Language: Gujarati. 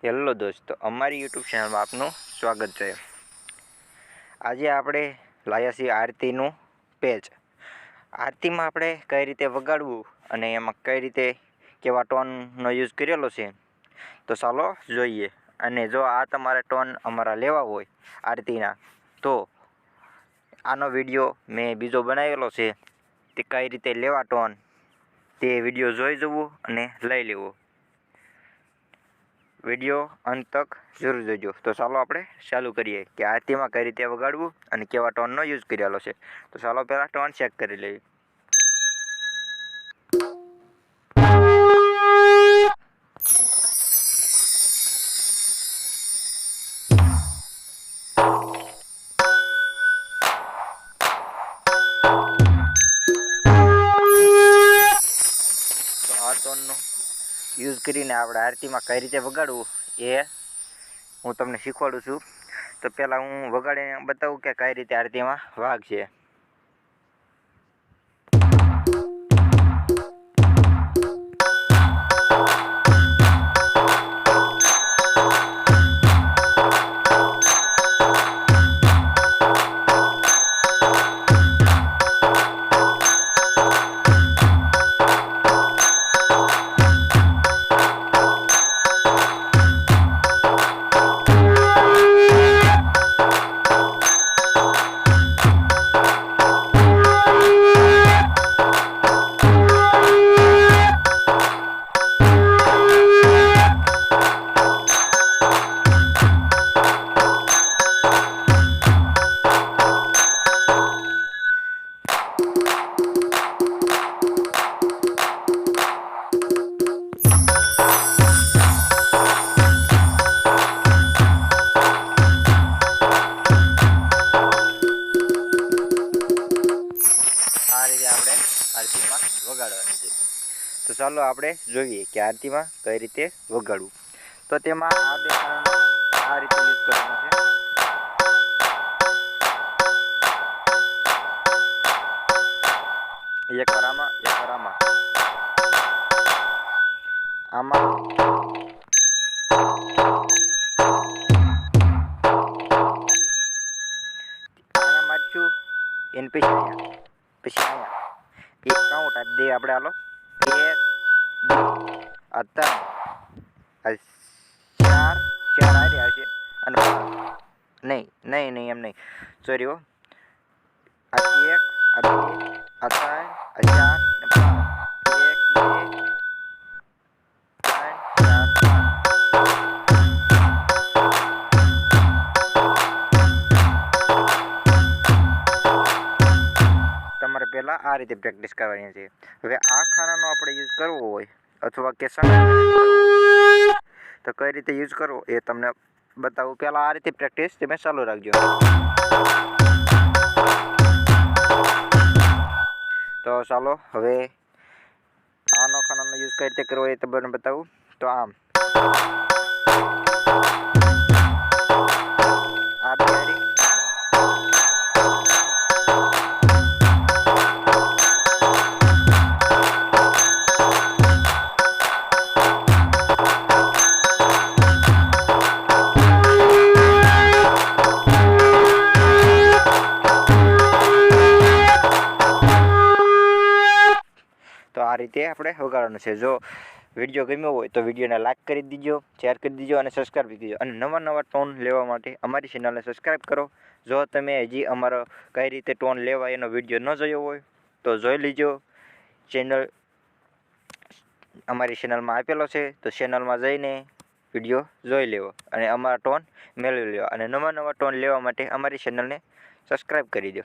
હેલો દોસ્તો, અમારી યુટ્યુબ ચેનલમાં આપનું સ્વાગત છે। આજે આપણે લાવ્યા છીએ આરતીનું પેજ। આરતીમાં આપણે કઈ રીતે વગાડવું અને એમાં કઈ રીતે કેવા ટોનનો યુઝ કરેલો છે તો ચાલો જોઈએ। અને જો આ તમારે ટોન અમારા લેવા હોય આરતીના તો આનો વિડીયો મેં બીજો બનાવેલો છે, તે કઈ રીતે લેવા ટોન તે વિડીયો જોઈ જવું અને લઈ લેવો। વિડીયો અંત તક જરૂર જોજો। તો ચાલો આપણે ચાલુ કરીએ કે આરતીમાં કઈ રીતે વગાડવું અને કેવા ટોનનો યુઝ કરેલો છે। તો ચાલો પહેલાં ટોન ચેક કરી લઈએ। તો આ ટોનનો યુઝ કરીને આપણે આરતીમાં કઈ રીતે વગાડવું એ હું તમને શીખવાડું છું। તો પહેલાં હું વગાડીને બતાવું કે કઈ રીતે આરતીમાં વાગશે। આ રીતે આપણે આરતીમાં વગાડવાની છે। તો ચાલો આપણે જોઈએ કે આરતીમાં કઈ રીતે વગાડવું। તો તેમાં આ બે કારણો આ રીતે યુઝ કરવાનું છે। એકવાર આમાં, એકવાર આમાં, આમાં અહીંયા મારશું એને પછી અહીંયા, પછી અહીંયા એક કાઉન્ટ આપી દઈએ આપણે। હાલો, 1 2 આ 3 આ 4 આવી રહ્યા છે અને નહીં નહીં નહીં એમ નહીં, સોરી હો, આ 1 આ 2 આ 3 આ 4 ને 5, 1 2 3 4 5। તમારે પહેલાં આ રીતે પ્રેક્ટિસ કરવાની છે। હવે આ ખાનાનો આપણે યુઝ કરવો હોય અથવા કે તો કઈ રીતે યુઝ કરવો એ તમને બતાવું। પહેલાં આ રીતે પ્રેક્ટિસ તમે ચાલુ રાખજો। તો ચાલો હવે આનો ખાનાનો યુઝ કઈ રીતે કરવો એ તમને બતાવું। તો આમ આ બે તો આ રીતે આપણે વગાડવાનું છે। જો વિડીયો ગમ્યો હોય તો વિડીયોને લાઈક કરી દીજો, શેર કરી દીજો અને સબસ્ક્રાઈબ કરી દીજો। અને નવા નવા ટોન લેવા માટે અમારી ચેનલને સબસ્ક્રાઈબ કરો। જો તમે હજી અમારો કઈ રીતે ટોન લેવા એનો વિડીયો ન જોયો હોય તો જોઈ લીજો। ચેનલ અમારી ચેનલમાં આપેલો છે, તો ચેનલમાં જઈને વિડીયો જોઈ લેવો અને અમારા ટોન મેળવી લેવા। અને નવા નવા ટોન લેવા માટે અમારી ચેનલને સબસ્ક્રાઈબ કરી દો।